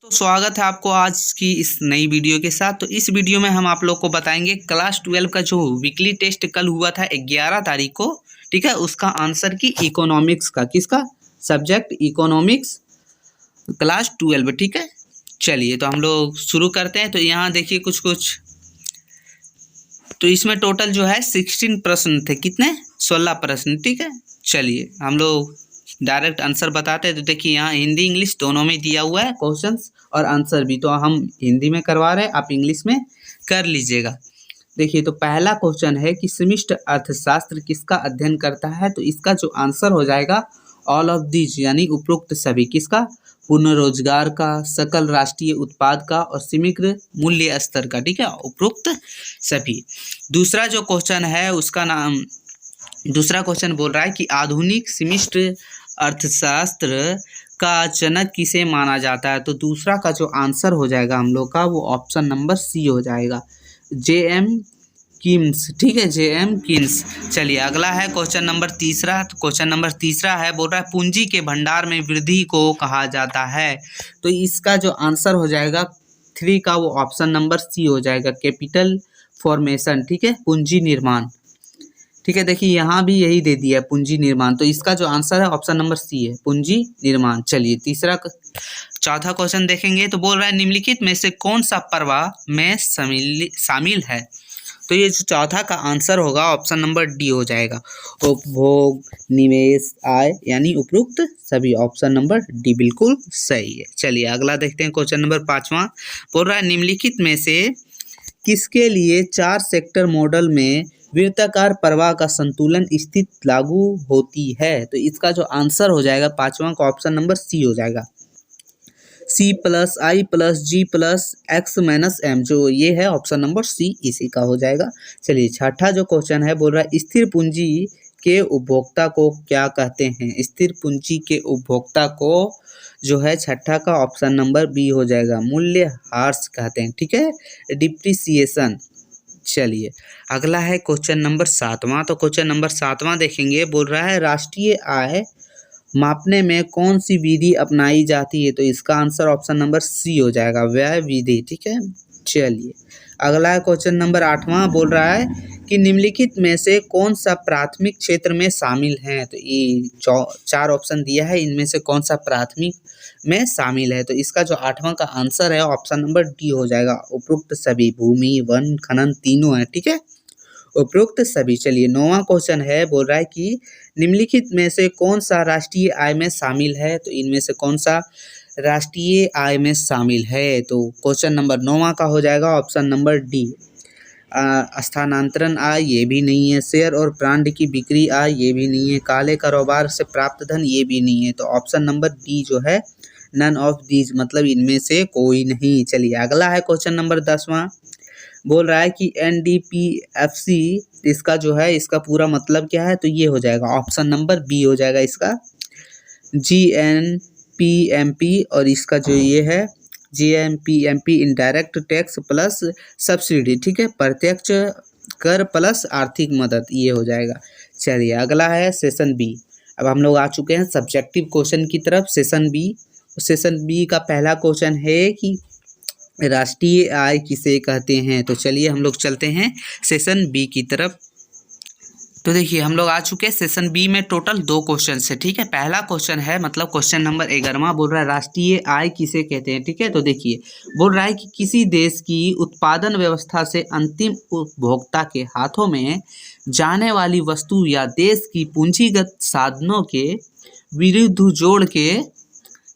तो स्वागत है आपको आज की इस नई वीडियो के साथ। तो इस वीडियो में हम आप लोग को बताएंगे क्लास 12 का जो वीकली टेस्ट कल हुआ था 11 तारीख को, ठीक है, उसका आंसर की इकोनॉमिक्स का, किसका सब्जेक्ट इकोनॉमिक्स क्लास 12, ठीक है। चलिए तो हम लोग शुरू करते हैं। तो यहाँ देखिए कुछ कुछ, तो इसमें टोटल जो है 16 प्रश्न थे, कितने 16 प्रश्न, ठीक है। चलिए हम लोग डायरेक्ट आंसर बताते हैं। तो देखिए यहाँ हिंदी इंग्लिश दोनों में दिया हुआ है क्वेश्चंस और आंसर भी, तो हम हिंदी में करवा रहे हैं, आप इंग्लिश में कर लीजिएगा। देखिए तो पहला क्वेश्चन है कि समष्टि अर्थशास्त्र किसका अध्ययन करता है। तो इसका जो आंसर हो जाएगा ऑल ऑफ दीज, यानी उपरोक्त सभी, किसका, पूर्ण रोजगार का, सकल राष्ट्रीय उत्पाद का और समग्र मूल्य स्तर का, ठीक है, उपरोक्त सभी। दूसरा जो क्वेश्चन है उसका नाम, दूसरा क्वेश्चन बोल रहा है कि आधुनिक समष्टि अर्थशास्त्र का जनक किसे माना जाता है। तो दूसरा का जो आंसर हो जाएगा हम लोग का वो ऑप्शन नंबर सी हो जाएगा, जे.एम. कीन्स, ठीक है, जे.एम. कीन्स। चलिए अगला है क्वेश्चन नंबर तीसरा। तो क्वेश्चन नंबर तीसरा है, बोल रहा है पूंजी के भंडार में वृद्धि को कहा जाता है। तो इसका जो आंसर हो जाएगा 3 का वो ऑप्शन नंबर सी हो जाएगा, कैपिटल फॉर्मेशन, ठीक है, पूंजी निर्माण, ठीक है। देखिए यहाँ भी यही दे दिया है पूंजी निर्माण, तो इसका जो आंसर है ऑप्शन नंबर सी है, पूंजी निर्माण। चलिए चौथा क्वेश्चन देखेंगे। तो बोल रहा है निम्नलिखित में से कौन सा प्रवाह में शामिल है। तो ये जो चौथा का आंसर होगा ऑप्शन नंबर डी हो जाएगा, उपभोग, निवेश, आय, यानी उपरोक्त सभी, ऑप्शन नंबर डी बिल्कुल सही है। चलिए अगला देखते हैं क्वेश्चन नंबर 5वां। बोल रहा है निम्नलिखित में से किसके लिए 4 सेक्टर मॉडल में वृत्ताकार प्रवाह का संतुलन स्थिति लागू होती है। तो इसका जो आंसर हो जाएगा 5वां का ऑप्शन नंबर सी हो जाएगा, सी प्लस आई प्लस जी प्लस एक्स माइनस एम, जो ये है ऑप्शन नंबर सी इसी का हो जाएगा। चलिए छठा जो क्वेश्चन है, बोल रहा है स्थिर पूंजी के उपभोक्ता को क्या कहते हैं। स्थिर पूंजी के उपभोक्ता को जो है छठा का ऑप्शन नंबर बी हो जाएगा, मूल्यह्रास कहते हैं, ठीक है, डिप्रिसिएशन। चलिए अगला है क्वेश्चन नंबर 7वां। तो क्वेश्चन नंबर 7वां देखेंगे। बोल रहा है राष्ट्रीय आय मापने में कौन सी विधि अपनाई जाती है। तो इसका आंसर ऑप्शन नंबर सी हो जाएगा, व्यय विधि, ठीक है। चलिए अगला है क्वेश्चन नंबर 8वां। बोल रहा है कि निम्नलिखित में से कौन सा प्राथमिक क्षेत्र में शामिल है। तो ये 4 ऑप्शन दिया है, इनमें से कौन सा प्राथमिक में शामिल है। तो इसका जो 8वां का आंसर है ऑप्शन नंबर डी हो जाएगा, उपरोक्त सभी, भूमि, वन, खनन तीनों है, ठीक है, उपरोक्त सभी। चलिए 9वां क्वेश्चन है। बोल रहा है कि निम्नलिखित में से कौन सा राष्ट्रीय आय में शामिल है। तो इनमें से कौन सा राष्ट्रीय आय में शामिल है। तो क्वेश्चन नंबर 9वां का हो जाएगा ऑप्शन नंबर डी, स्थानांतरण आय, ये भी नहीं है, शेयर और ब्रांड की बिक्री आय, ये भी नहीं है, काले कारोबार से प्राप्त धन, ये भी नहीं है। तो ऑप्शन नंबर डी जो है नन ऑफ दीज, मतलब इनमें से कोई नहीं। चलिए अगला है क्वेश्चन नंबर 10वां। बोल रहा है कि एनडीपीएफसी, इसका जो है इसका पूरा मतलब क्या है। तो ये हो जाएगा ऑप्शन नंबर बी हो जाएगा इसका, जीएनपीएमपी, और इसका जो ये है जीएनपीएमपी इनडायरेक्ट टैक्स प्लस सब्सिडी, ठीक है, प्रत्यक्ष कर प्लस आर्थिक मदद, ये हो जाएगा। चलिए अगला है सेशन बी। अब हम लोग आ चुके हैं सब्जेक्टिव क्वेश्चन की तरफ, सेशन बी। सेशन बी का पहला क्वेश्चन है कि राष्ट्रीय आय किसे कहते हैं। तो चलिए हम लोग चलते हैं सेशन बी की तरफ। तो देखिए हम लोग आ चुके हैं सेशन बी में, टोटल 2 क्वेश्चन है, ठीक है। पहला क्वेश्चन है, मतलब क्वेश्चन नंबर 11वां, बोल रहा है राष्ट्रीय आय किसे कहते हैं, ठीक है। तो देखिए बोल रहा है कि किसी देश की उत्पादन व्यवस्था से अंतिम उपभोक्ता के हाथों में जाने वाली वस्तु या देश की पूंजीगत साधनों के विरुद्ध जोड़ के,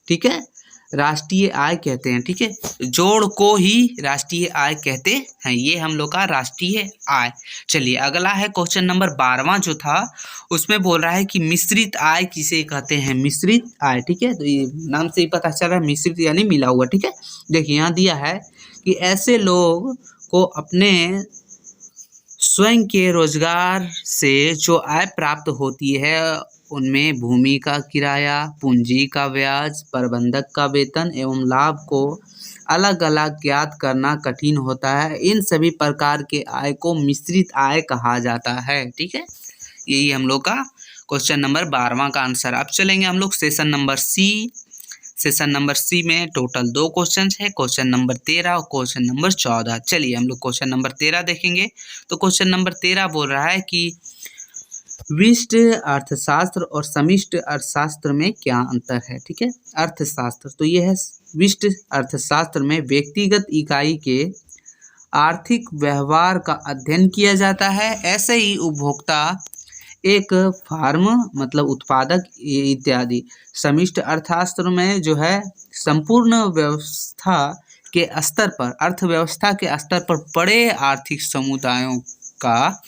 ठीक है, राष्ट्रीय आय कहते हैं, ठीक है, जोड़ को ही राष्ट्रीय आय कहते हैं, ये हम लोग का राष्ट्रीय आय। चलिए अगला है क्वेश्चन नंबर 12वां जो था, उसमें बोल रहा है कि मिश्रित आय किसे कहते हैं, मिश्रित आय, ठीक है। तो ये नाम से ही पता चल रहा है, मिश्रित यानी मिला हुआ, ठीक है। देखिए यहाँ दिया है कि ऐसे लोग को अपने स्वयं के रोजगार से जो आय प्राप्त होती है उनमें भूमि का किराया, पूंजी का ब्याज, प्रबंधक का वेतन एवं लाभ को अलग अलग ज्ञात करना कठिन होता है। इन सभी प्रकार के आय को मिश्रित आय कहा जाता है, ठीक है। यही हम लोग का क्वेश्चन नंबर 12वां का आंसर। अब चलेंगे हम लोग session number C. Session number C में टोटल 2 क्वेश्चन है, क्वेश्चन नंबर 13 और क्वेश्चन नंबर 14। चलिए हम लोग क्वेश्चन नंबर 13 देखेंगे। तो क्वेश्चन नंबर 13 बोल रहा है कि विशिष्ट अर्थशास्त्र और समष्टि अर्थशास्त्र में क्या अंतर है। ठीक है, अर्थशास्त्र तो ये है, विशिष्ट अर्थशास्त्र में व्यक्तिगत इकाई के आर्थिक व्यवहार का अध्ययन किया जाता है। ऐसे ही उपभोक्ता, एक फार्म मतलब उत्पादक इत्यादि। समष्टि अर्थशास्त्र में जो है संपूर्ण व्यवस्था के स्तर पर, अर्थव्यवस्था के स्तर पर बड़े आर्थिक समुदायों का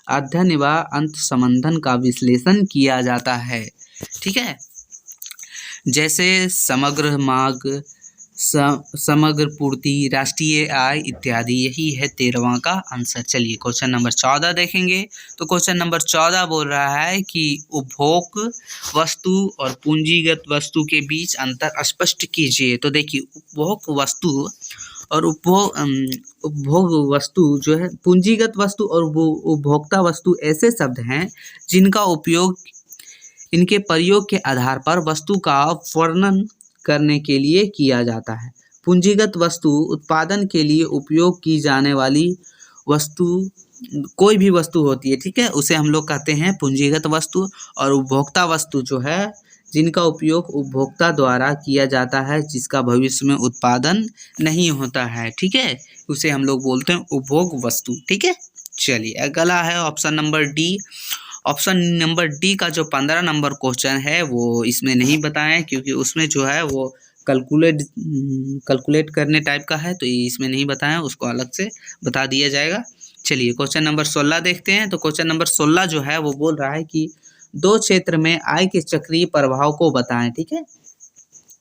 अध्ययन व अंत संबंधन का विश्लेषण किया जाता है। ठीक है, जैसे समग्र मांग, समग्र पूर्ति, राष्ट्रीय आय इत्यादि। यही है 13वां का आंसर। चलिए क्वेश्चन नंबर 14 देखेंगे। तो क्वेश्चन नंबर 14 बोल रहा है कि उपभोग वस्तु और पूंजीगत वस्तु के बीच अंतर स्पष्ट कीजिए। तो देखिए, उपभोग वस्तु और उपभोग वस्तु जो है, पूंजीगत वस्तु और उपभोक्ता वस्तु ऐसे शब्द हैं जिनका उपयोग इनके प्रयोग के आधार पर वस्तु का वर्णन करने के लिए किया जाता है। पूंजीगत वस्तु उत्पादन के लिए उपयोग की जाने वाली वस्तु, कोई भी वस्तु होती है, ठीक है, उसे हम लोग कहते हैं पूंजीगत वस्तु। और उपभोक्ता वस्तु जो है, जिनका उपयोग उपभोक्ता द्वारा किया जाता है, जिसका भविष्य में उत्पादन नहीं होता है, ठीक है, उसे हम लोग बोलते हैं उपभोग वस्तु। ठीक है, चलिए अगला है option number D. Option number D का जो 15 नंबर क्वेश्चन है वो इसमें नहीं बताएं, क्योंकि उसमें जो है वो कैलकुलेट करने टाइप का है, तो इसमें नहीं बताएं, उसको अलग से बता दिया जाएगा। चलिए क्वेश्चन नंबर 16 देखते हैं। तो क्वेश्चन नंबर 16 जो है वो बोल रहा है कि 2 क्षेत्र में आय के चक्रीय प्रभाव को बताएं। ठीक है,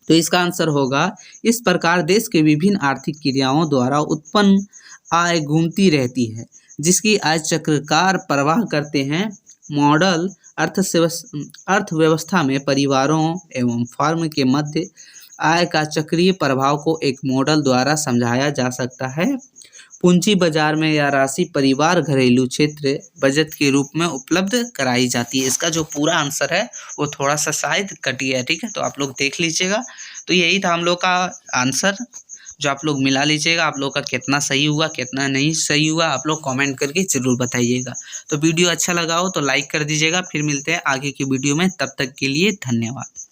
तो इसका आंसर होगा, इस प्रकार देश के विभिन्न आर्थिक क्रियाओं द्वारा उत्पन्न आय घूमती रहती है, जिसकी आय चक्रकार प्रवाह करते हैं। मॉडल अर्थव्यवस्था में परिवारों एवं फर्म के मध्य आय का चक्रीय प्रभाव को एक मॉडल द्वारा समझाया जा सकता है। पूंजी बाजार में यह राशि परिवार घरेलू क्षेत्र बजट के रूप में उपलब्ध कराई जाती है। इसका जो पूरा आंसर है वो थोड़ा सा शायद कट गया है, ठीक है, तो आप लोग देख लीजिएगा। तो यही था हम लोग का आंसर, जो आप लोग मिला लीजिएगा। आप लोग का कितना सही हुआ कितना नहीं सही हुआ आप लोग कमेंट करके ज़रूर बताइएगा। तो वीडियो अच्छा लगा हो तो लाइक कर दीजिएगा। फिर मिलते हैं आगे की वीडियो में, तब तक के लिए धन्यवाद।